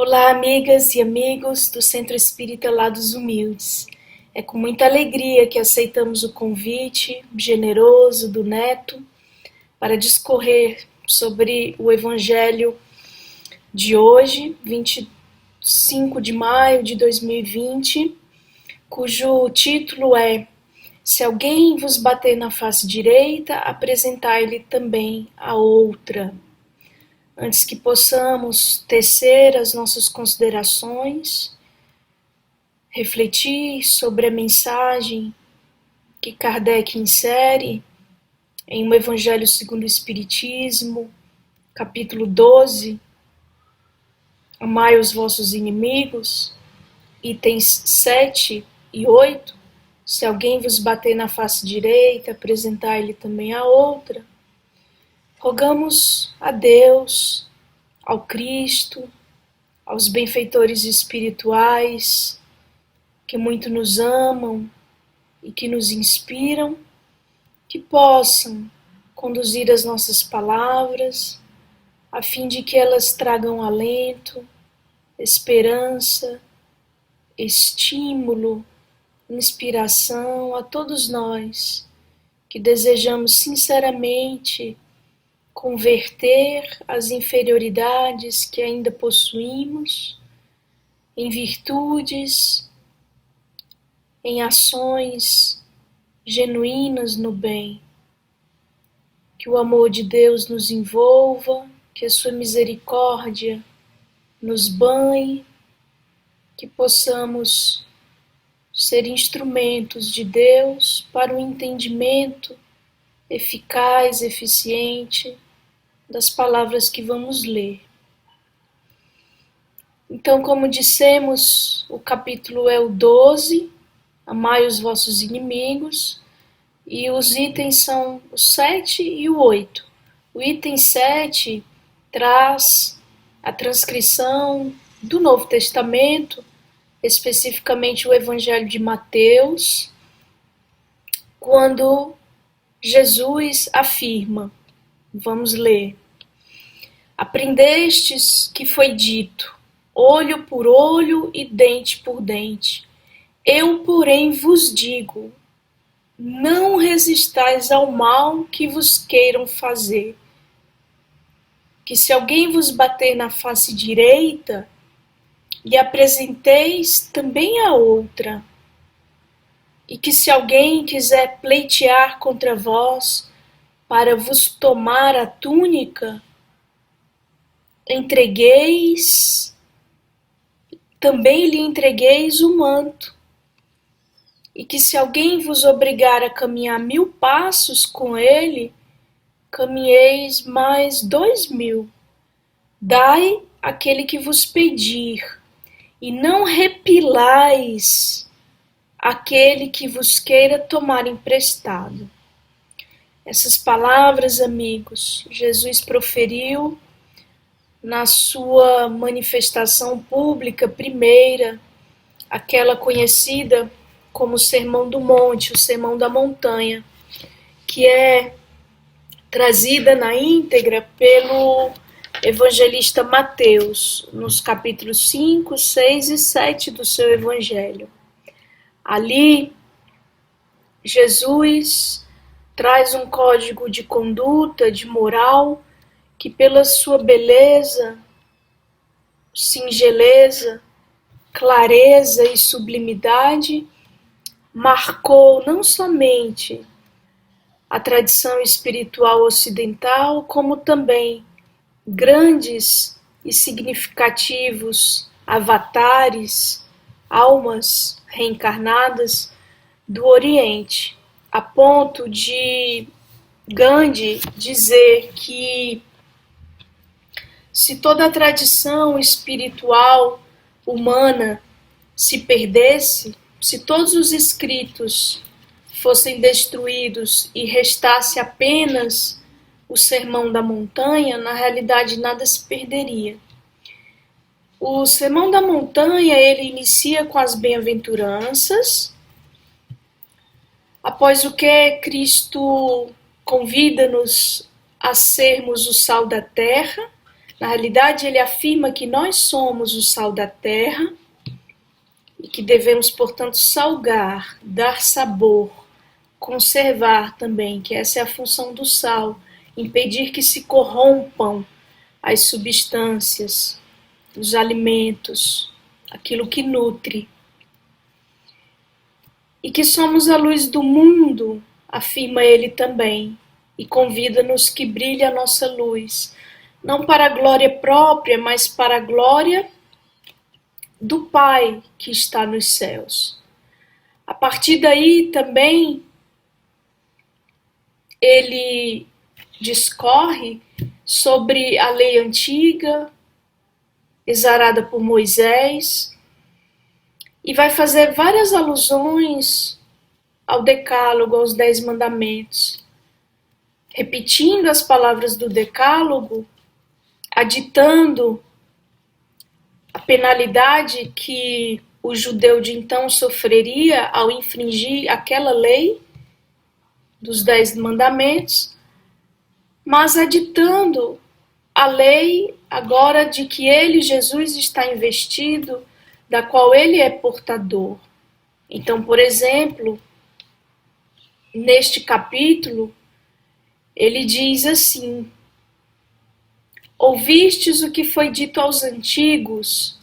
Olá, amigas e amigos do Centro Espírita Lados Humildes. É com muita alegria que aceitamos o convite generoso do Neto para discorrer sobre o Evangelho de hoje, 25 de maio de 2020, cujo título é: Se alguém vos bater na face direita, apresentai-lhe também a outra. Antes que possamos tecer as nossas considerações, refletir sobre a mensagem que Kardec insere em O Evangelho segundo o Espiritismo, capítulo 12, Amai os vossos inimigos, itens 7 e 8, se alguém vos bater na face direita, apresentai-lhe também a outra. Rogamos a Deus, ao Cristo, aos benfeitores espirituais que muito nos amam e que nos inspiram, que possam conduzir as nossas palavras, a fim de que elas tragam alento, esperança, estímulo, inspiração a todos nós que desejamos sinceramente converter as inferioridades que ainda possuímos em virtudes, em ações genuínas no bem. Que o amor de Deus nos envolva, que a sua misericórdia nos banhe, que possamos ser instrumentos de Deus para o entendimento eficaz, eficiente das palavras que vamos ler. Então, como dissemos, o capítulo é o 12, Amai os vossos inimigos, e os itens são o 7 e o 8. O item 7 traz a transcrição do Novo Testamento, especificamente o Evangelho de Mateus, quando Jesus afirma, vamos ler: Aprendestes que foi dito, olho por olho e dente por dente. Eu, porém, vos digo, não resistais ao mal que vos queiram fazer. Que se alguém vos bater na face direita, lhe apresenteis também a outra. E que se alguém quiser pleitear contra vós, para vos tomar a túnica, também lhe entregueis o manto. E que se alguém vos obrigar a caminhar 1000 passos com ele, caminheis mais 2000. Dai àquele que vos pedir, e não repilais aquele que vos queira tomar emprestado. Essas palavras, amigos, Jesus proferiu na sua manifestação pública primeira, aquela conhecida como o Sermão do Monte, o Sermão da Montanha, que é trazida na íntegra pelo evangelista Mateus, nos capítulos 5, 6 e 7 do seu evangelho. Ali, Jesus traz um código de conduta, de moral, que pela sua beleza, singeleza, clareza e sublimidade, marcou não somente a tradição espiritual ocidental, como também grandes e significativos avatares, almas reencarnadas do Oriente, a ponto de Gandhi dizer que se toda a tradição espiritual humana se perdesse, se todos os escritos fossem destruídos e restasse apenas o Sermão da Montanha, na realidade nada se perderia. O Sermão da Montanha, ele inicia com as bem-aventuranças, após o que Cristo convida-nos a sermos o sal da terra, Na realidade, ele afirma que nós somos o sal da terra e que devemos, portanto, salgar, dar sabor, conservar também, que essa é a função do sal, impedir que se corrompam as substâncias, os alimentos, aquilo que nutre. E que somos a luz do mundo, afirma ele também, e convida-nos que brilhe a nossa luz, não para a glória própria, mas para a glória do Pai que está nos céus. A partir daí também ele discorre sobre a lei antiga, exarada por Moisés, e vai fazer várias alusões ao Decálogo, aos 10 mandamentos, repetindo as palavras do Decálogo, aditando a penalidade que o judeu de então sofreria ao infringir aquela lei dos 10 mandamentos, mas aditando a lei agora de que ele, Jesus, está investido, da qual ele é portador. Então, por exemplo, neste capítulo, ele diz assim: ouvistes o que foi dito aos antigos,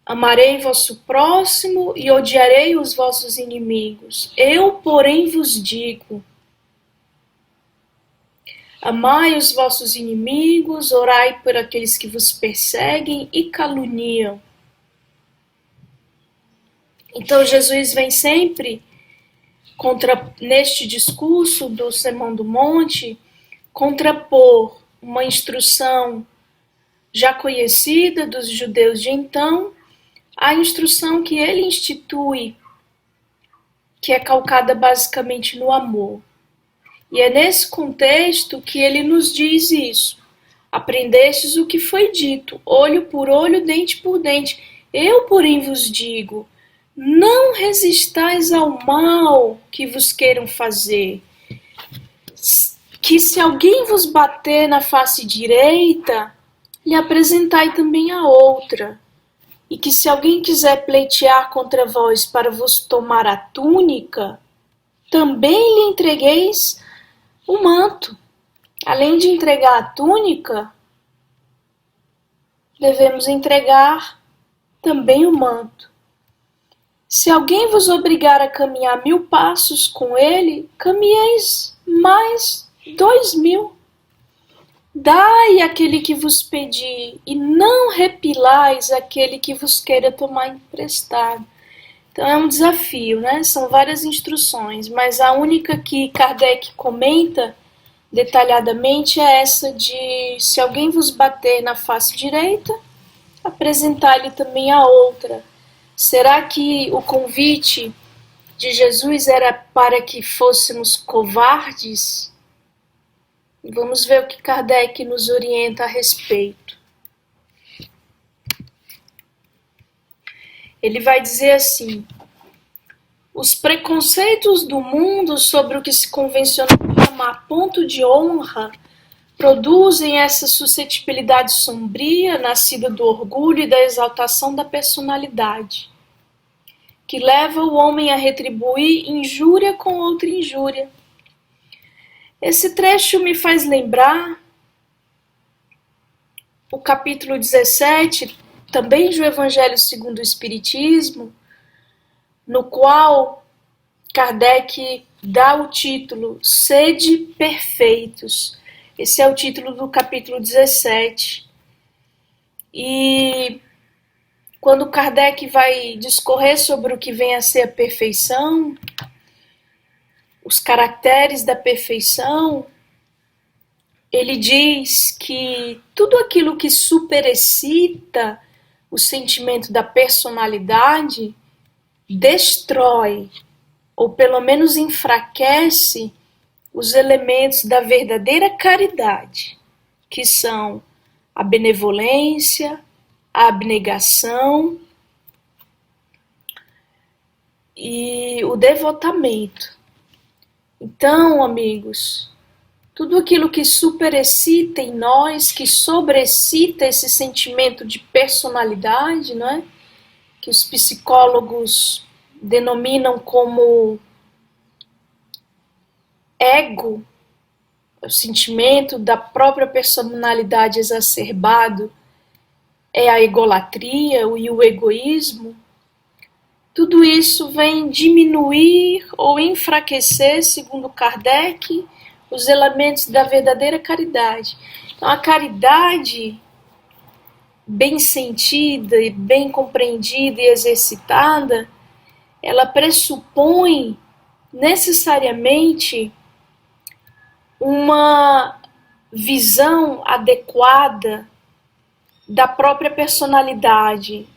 amarei vosso próximo e odiarei os vossos inimigos. Eu, porém, vos digo, amai os vossos inimigos, orai por aqueles que vos perseguem e caluniam. Então Jesus vem sempre neste discurso do Sermão do Monte, contrapor uma instrução já conhecida dos judeus de então, a instrução que ele institui, que é calcada basicamente no amor. E é nesse contexto que ele nos diz isso. Aprendestes o que foi dito, olho por olho, dente por dente. Eu, porém, vos digo, não resistais ao mal que vos queiram fazer. Que se alguém vos bater na face direita, lhe apresentai também a outra. E que se alguém quiser pleitear contra vós para vos tomar a túnica, também lhe entregueis o manto. Além de entregar a túnica, devemos entregar também o manto. Se alguém vos obrigar a caminhar 1000 passos com ele, caminheis mais 2000. Dai àquele que vos pedir, e não repilais aquele que vos queira tomar emprestado. Então é um desafio, né? São várias instruções, mas a única que Kardec comenta detalhadamente é essa de se alguém vos bater na face direita, apresentar-lhe também a outra. Será que o convite de Jesus era para que fôssemos covardes? Vamos ver o que Kardec nos orienta a respeito. Ele vai dizer assim: os preconceitos do mundo sobre o que se convencionou chamar ponto de honra produzem essa suscetibilidade sombria, nascida do orgulho e da exaltação da personalidade, que leva o homem a retribuir injúria com outra injúria. Esse trecho me faz lembrar o capítulo 17, também do Evangelho segundo o Espiritismo, no qual Kardec dá o título Sede Perfeitos. Esse é o título do capítulo 17. E quando Kardec vai discorrer sobre o que vem a ser a perfeição, os caracteres da perfeição, ele diz que tudo aquilo que superexcita o sentimento da personalidade destrói, ou pelo menos enfraquece, os elementos da verdadeira caridade, que são a benevolência, a abnegação e o devotamento. Então, amigos, tudo aquilo que superexcita em nós, que sobrecita esse sentimento de personalidade, não é? Que os psicólogos denominam como ego, o sentimento da própria personalidade exacerbado, é a egolatria e o egoísmo. Tudo isso vem diminuir ou enfraquecer, segundo Kardec, os elementos da verdadeira caridade. Então, a caridade bem sentida e bem compreendida e exercitada, ela pressupõe necessariamente uma visão adequada da própria personalidade,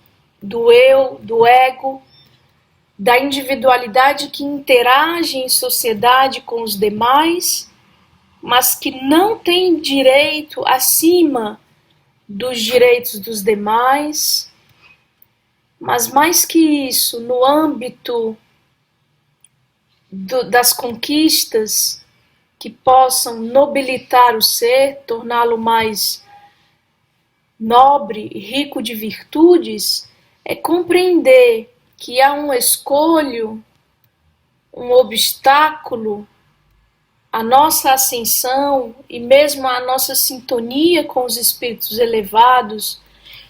do eu, do ego, da individualidade que interage em sociedade com os demais, mas que não tem direito acima dos direitos dos demais. Mas mais que isso, no âmbito das conquistas que possam nobilitar o ser, torná-lo mais nobre e rico de virtudes, é compreender que há um escolho, um obstáculo à nossa ascensão e mesmo à nossa sintonia com os espíritos elevados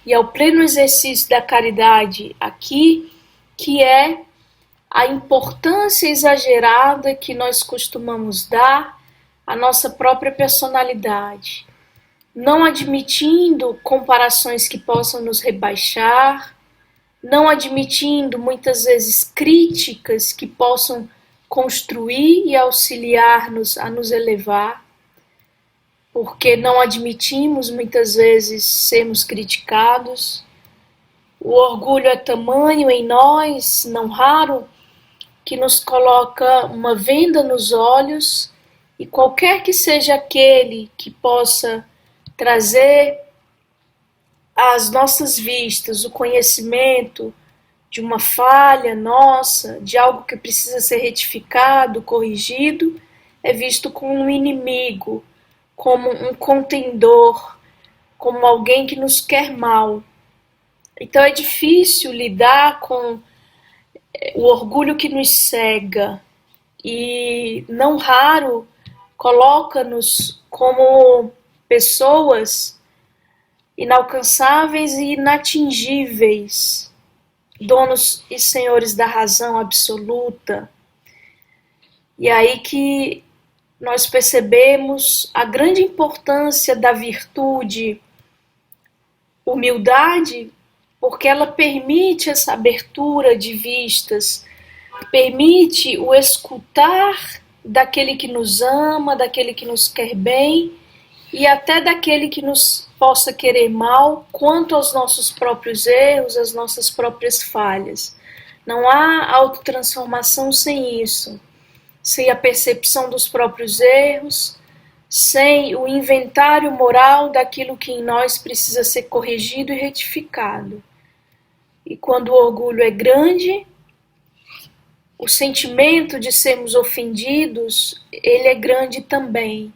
e ao pleno exercício da caridade aqui, que é a importância exagerada que nós costumamos dar à nossa própria personalidade, não admitindo comparações que possam nos rebaixar, não admitindo muitas vezes críticas que possam construir e auxiliar-nos a nos elevar, porque não admitimos muitas vezes sermos criticados. O orgulho é tamanho em nós, não raro, que nos coloca uma venda nos olhos, e qualquer que seja aquele que possa trazer às nossas vistas o conhecimento de uma falha nossa, de algo que precisa ser retificado, corrigido, é visto como um inimigo, como um contendor, como alguém que nos quer mal. Então é difícil lidar com o orgulho que nos cega e, não raro, coloca-nos como pessoas inalcançáveis e inatingíveis, donos e senhores da razão absoluta. E aí que nós percebemos a grande importância da virtude humildade, porque ela permite essa abertura de vistas, permite o escutar daquele que nos ama, daquele que nos quer bem e até daquele que nos possa querer mal quanto aos nossos próprios erros, às nossas próprias falhas. Não há autotransformação sem isso, sem a percepção dos próprios erros, sem o inventário moral daquilo que em nós precisa ser corrigido e retificado. E quando o orgulho é grande, o sentimento de sermos ofendidos, ele é grande também.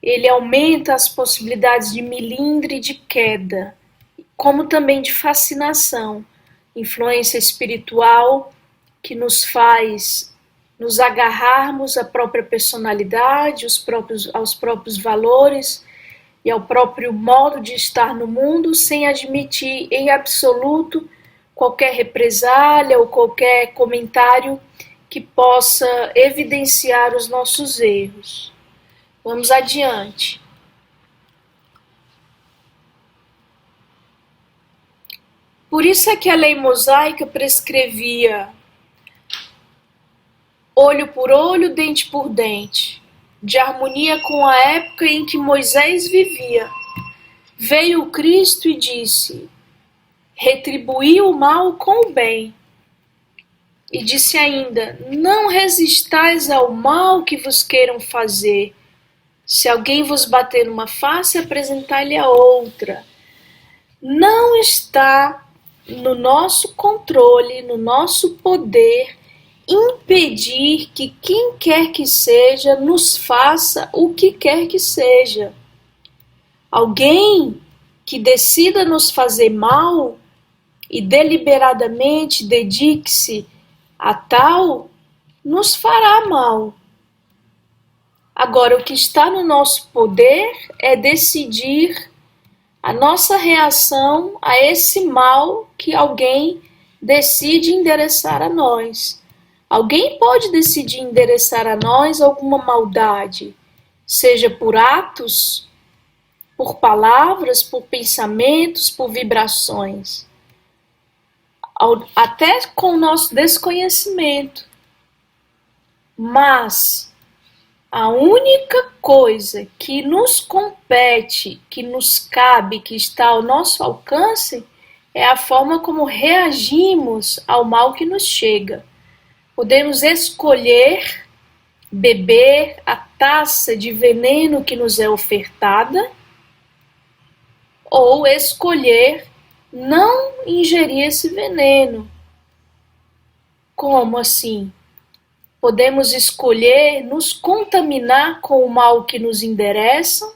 Ele aumenta as possibilidades de melindre e de queda, como também de fascinação, influência espiritual que nos faz nos agarrarmos à própria personalidade, aos próprios valores e ao próprio modo de estar no mundo, sem admitir em absoluto qualquer represália ou qualquer comentário que possa evidenciar os nossos erros. Vamos adiante. Por isso é que a lei mosaica prescrevia olho por olho, dente por dente, de harmonia com a época em que Moisés vivia. Veio o Cristo e disse: retribuí o mal com o bem. E disse ainda: não resistais ao mal que vos queiram fazer. Se alguém vos bater numa face, apresentai-lhe a outra. Não está no nosso controle, no nosso poder, impedir que quem quer que seja nos faça o que quer que seja. Alguém que decida nos fazer mal e deliberadamente dedique-se a tal, nos fará mal. Agora, o que está no nosso poder é decidir a nossa reação a esse mal que alguém decide endereçar a nós. Alguém pode decidir endereçar a nós alguma maldade, seja por atos, por palavras, por pensamentos, por vibrações, até com o nosso desconhecimento. Mas a única coisa que nos compete, que nos cabe, que está ao nosso alcance, é a forma como reagimos ao mal que nos chega. Podemos escolher beber a taça de veneno que nos é ofertada ou escolher não ingerir esse veneno. Como assim? Podemos escolher nos contaminar com o mal que nos endereça,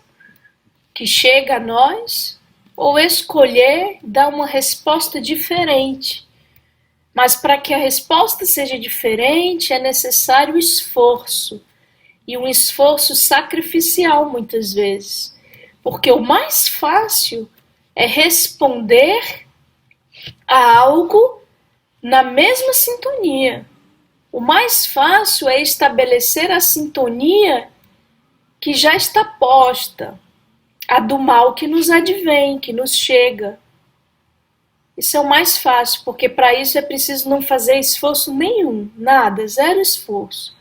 que chega a nós, ou escolher dar uma resposta diferente. Mas para que a resposta seja diferente, é necessário esforço, e um esforço sacrificial muitas vezes. Porque o mais fácil é responder a algo na mesma sintonia. O mais fácil é estabelecer a sintonia que já está posta, a do mal que nos advém, que nos chega. Isso é o mais fácil, porque para isso é preciso não fazer esforço nenhum, nada, zero esforço.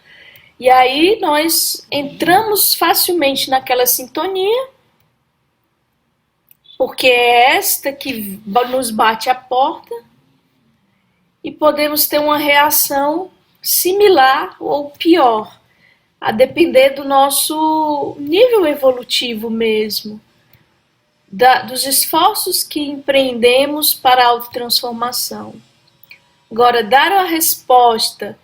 E aí nós entramos facilmente naquela sintonia, porque é esta que nos bate a porta, e podemos ter uma reação similar ou pior, a depender do nosso nível evolutivo mesmo, dos esforços que empreendemos para a autotransformação. Agora, dar a resposta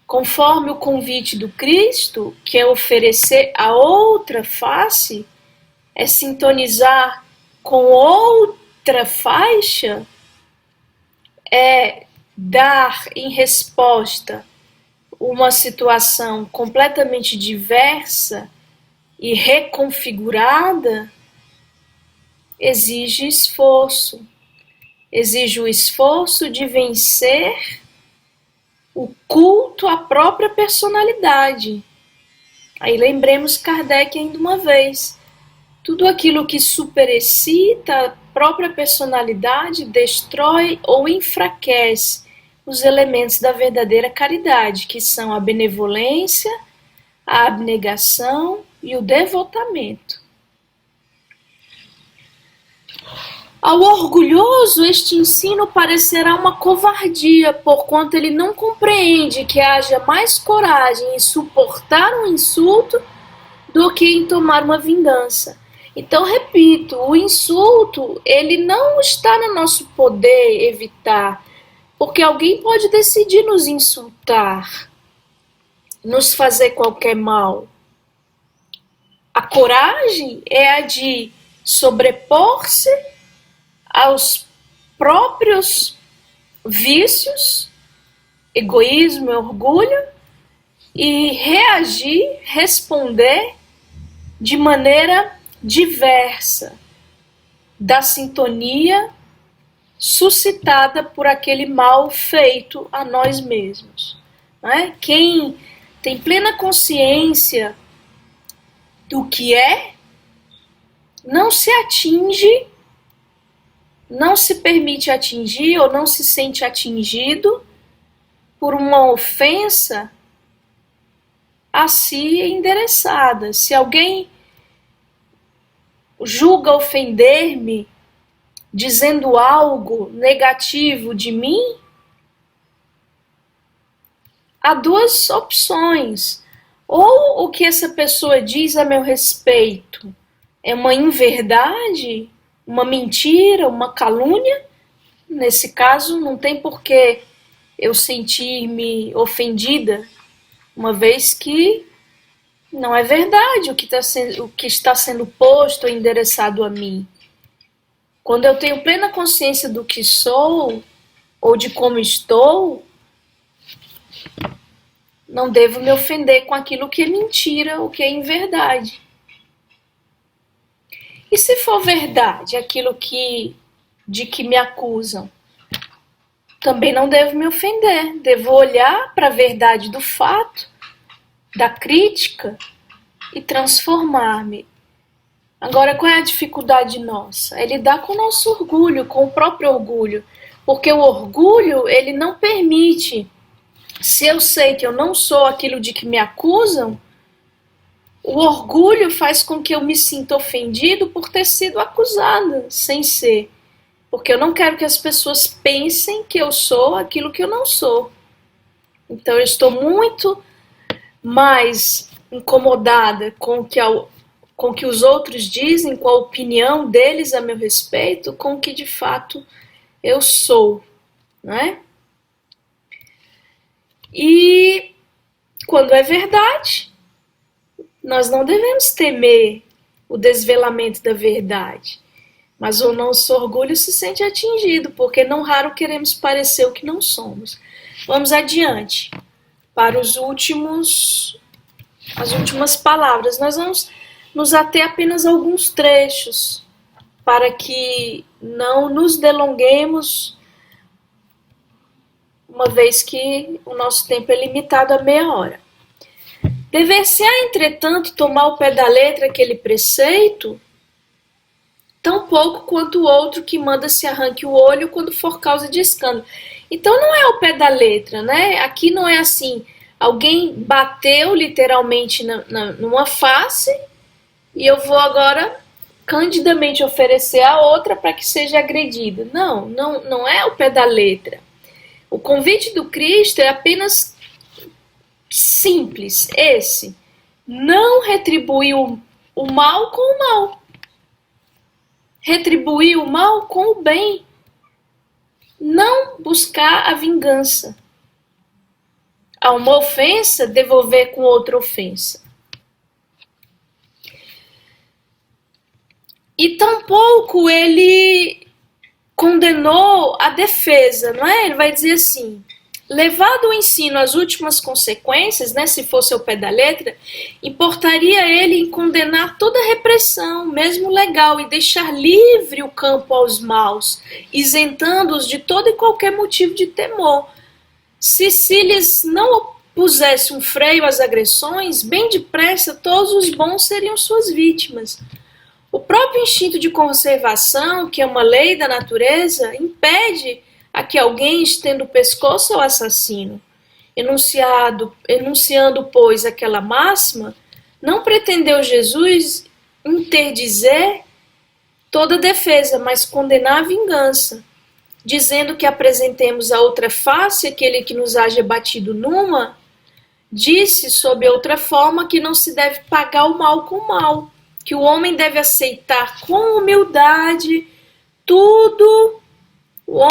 conforme o convite do Cristo, que é oferecer a outra face, é sintonizar com outra faixa, é dar em resposta uma situação completamente diversa e reconfigurada, exige esforço. Exige o esforço de vencer o culto à própria personalidade. Aí lembremos Kardec ainda uma vez. Tudo aquilo que superexcita a própria personalidade destrói ou enfraquece os elementos da verdadeira caridade, que são a benevolência, a abnegação e o devotamento. Ao orgulhoso, este ensino parecerá uma covardia, porquanto ele não compreende que haja mais coragem em suportar um insulto do que em tomar uma vingança. Então, repito, o insulto, ele não está no nosso poder evitar, porque alguém pode decidir nos insultar, nos fazer qualquer mal. A coragem é a de sobrepor-se aos próprios vícios, egoísmo e orgulho, e reagir, responder de maneira diversa da sintonia suscitada por aquele mal feito a nós mesmos. Né? Quem tem plena consciência do que é, não se atinge, não se permite atingir ou não se sente atingido por uma ofensa a si endereçada. Se alguém julga ofender-me dizendo algo negativo de mim, há duas opções. Ou o que essa pessoa diz a meu respeito é uma inverdade, uma mentira, uma calúnia. Nesse caso, não tem por que eu sentir-me ofendida, uma vez que não é verdade o que está sendo posto ou endereçado a mim. Quando eu tenho plena consciência do que sou ou de como estou, não devo me ofender com aquilo que é mentira ou que é inverdade. E se for verdade aquilo de que me acusam, também não devo me ofender. Devo olhar para a verdade do fato, da crítica e transformar-me. Agora, qual é a dificuldade nossa? É lidar com o nosso orgulho, com o próprio orgulho. Porque o orgulho, ele não permite. Se eu sei que eu não sou aquilo de que me acusam, o orgulho faz com que eu me sinta ofendido por ter sido acusada, sem ser. Porque eu não quero que as pessoas pensem que eu sou aquilo que eu não sou. Então eu estou muito mais incomodada com o que os outros dizem, com a opinião deles a meu respeito, com o que de fato eu sou, não é? E quando é verdade, nós não devemos temer o desvelamento da verdade, mas o nosso orgulho se sente atingido, porque não raro queremos parecer o que não somos. Vamos adiante para as últimas palavras. Nós vamos nos ater apenas a alguns trechos, para que não nos delonguemos, uma vez que o nosso tempo é limitado a meia hora. Dever-se-á, entretanto, tomar ao pé da letra aquele preceito, tão pouco quanto o outro que manda se arranque o olho quando for causa de escândalo. Então não é ao pé da letra, né? Aqui não é assim, alguém bateu literalmente numa face e eu vou agora candidamente oferecer a outra para que seja agredida. Não é ao pé da letra. O convite do Cristo é apenas simples, esse. Não retribuir o mal com o mal. Retribuir o mal com o bem. Não buscar a vingança. A uma ofensa, devolver com outra ofensa. E tampouco ele condenou a defesa, não é? Ele vai dizer assim, levado o ensino às últimas consequências, né, se fosse ao pé da letra, importaria ele em condenar toda repressão, mesmo legal, e deixar livre o campo aos maus, isentando-os de todo e qualquer motivo de temor. Se lhes não pusesse um freio às agressões, bem depressa todos os bons seriam suas vítimas. O próprio instinto de conservação, que é uma lei da natureza, impede a que alguém estenda o pescoço ao assassino. Enunciando, pois, aquela máxima, não pretendeu Jesus interdizer toda defesa, mas condenar a vingança, dizendo que apresentemos a outra face aquele que nos haja batido numa, disse sob outra forma que não se deve pagar o mal com o mal, que o homem deve aceitar com humildade tudo o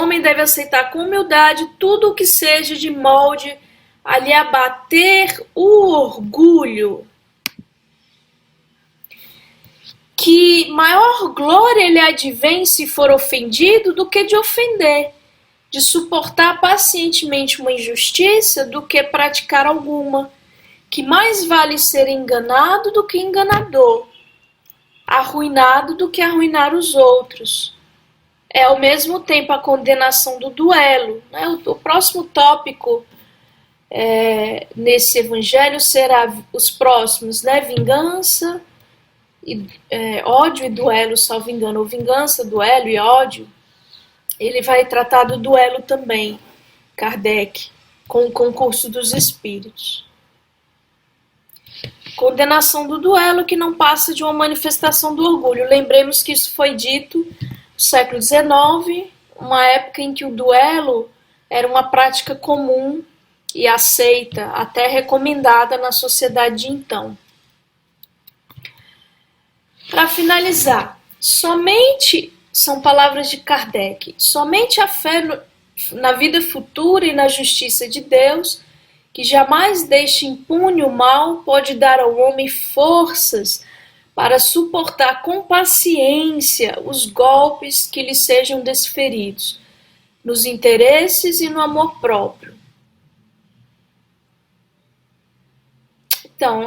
que seja de molde a lhe abater o orgulho. Que maior glória lhe advém se for ofendido do que de ofender, de suportar pacientemente uma injustiça do que praticar alguma, que mais vale ser enganado do que enganador, arruinado do que arruinar os outros. É ao mesmo tempo a condenação do duelo, né? O próximo tópico nesse evangelho será os próximos, né? Vingança, ódio e duelo, salvo engano, ou vingança, duelo e ódio. Ele vai tratar do duelo também, Kardec, com o concurso dos espíritos. Condenação do duelo que não passa de uma manifestação do orgulho. Lembremos que isso foi dito no século XIX, uma época em que o duelo era uma prática comum e aceita, até recomendada na sociedade de então. Para finalizar, são palavras de Kardec, somente a fé na vida futura e na justiça de Deus, que jamais deixa impune o mal, pode dar ao homem forças para suportar com paciência os golpes que lhe sejam desferidos, nos interesses e no amor próprio. Então,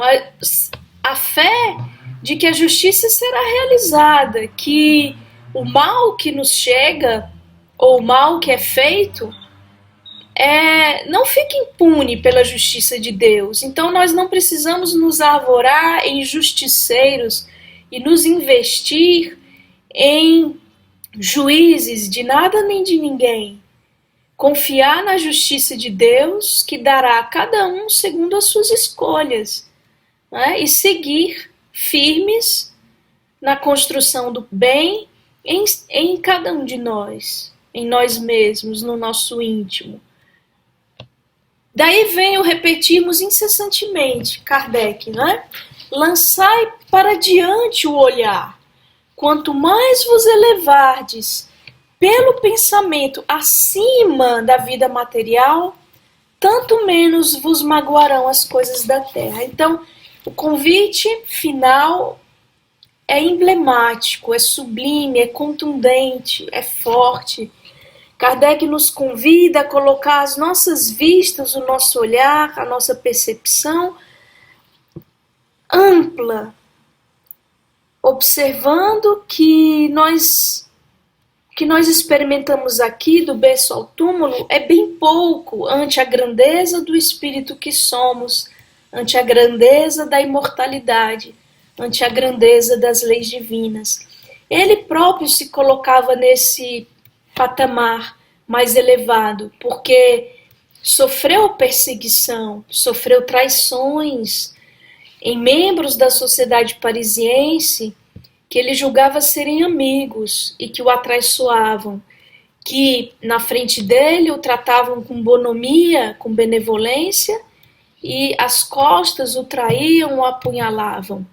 a fé de que a justiça será realizada, que o mal que nos chega, ou o mal que é feito, não fica impune pela justiça de Deus. Então nós não precisamos nos arvorar em justiceiros e nos investir em juízes de nada nem de ninguém. Confiar na justiça de Deus, que dará a cada um segundo as suas escolhas, né? E seguir firmes na construção do bem em cada um de nós, em nós mesmos, no nosso íntimo. Daí vem o repetirmos incessantemente, Kardec, né? Lançai para diante o olhar. Quanto mais vos elevardes pelo pensamento acima da vida material, tanto menos vos magoarão as coisas da terra. Então, o convite final é emblemático, é sublime, é contundente, é forte. Kardec nos convida a colocar as nossas vistas, o nosso olhar, a nossa percepção ampla, observando que nós experimentamos aqui, do berço ao túmulo, é bem pouco ante a grandeza do espírito que somos, ante a grandeza da imortalidade, ante a grandeza das leis divinas. Ele próprio se colocava nesse patamar mais elevado, porque sofreu perseguição, sofreu traições em membros da sociedade parisiense que ele julgava serem amigos e que o atraiçoavam, que na frente dele o tratavam com bonomia, com benevolência, e às costas o traíam, o apunhalavam.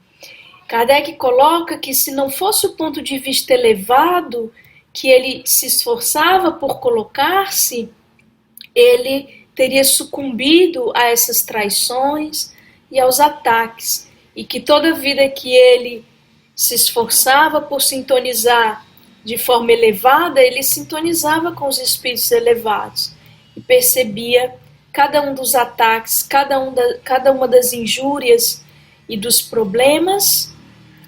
Kardec coloca que se não fosse o ponto de vista elevado que ele se esforçava por colocar-se, ele teria sucumbido a essas traições e aos ataques, e que toda vida que ele se esforçava por sintonizar de forma elevada, ele sintonizava com os espíritos elevados e percebia cada um dos ataques, cada uma das injúrias e dos problemas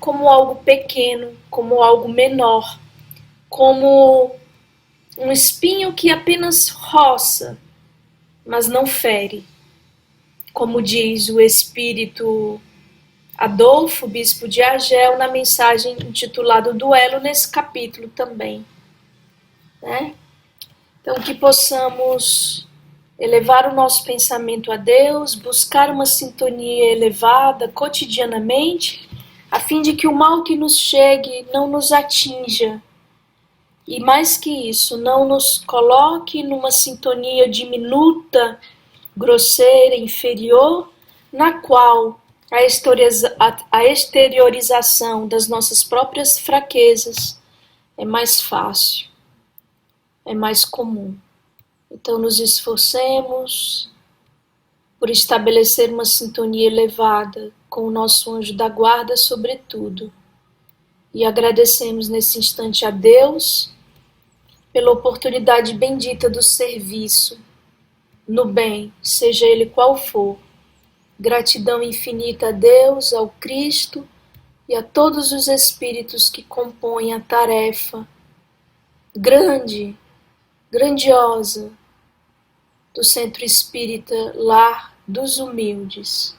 como algo pequeno, como algo menor, como um espinho que apenas roça, mas não fere. Como diz o espírito Adolfo, bispo de Argel, na mensagem intitulada Duelo, nesse capítulo também. Né? Então, que possamos elevar o nosso pensamento a Deus, buscar uma sintonia elevada cotidianamente, a fim de que o mal que nos chegue não nos atinja. E mais que isso, não nos coloque numa sintonia diminuta, grosseira, inferior, na qual a exteriorização das nossas próprias fraquezas é mais fácil, é mais comum. Então nos esforcemos por estabelecer uma sintonia elevada com o nosso anjo da guarda, sobretudo. E agradecemos nesse instante a Deus pela oportunidade bendita do serviço no bem, seja ele qual for. Gratidão infinita a Deus, ao Cristo e a todos os espíritos que compõem a tarefa grande, grandiosa do Centro Espírita Lar dos Humildes.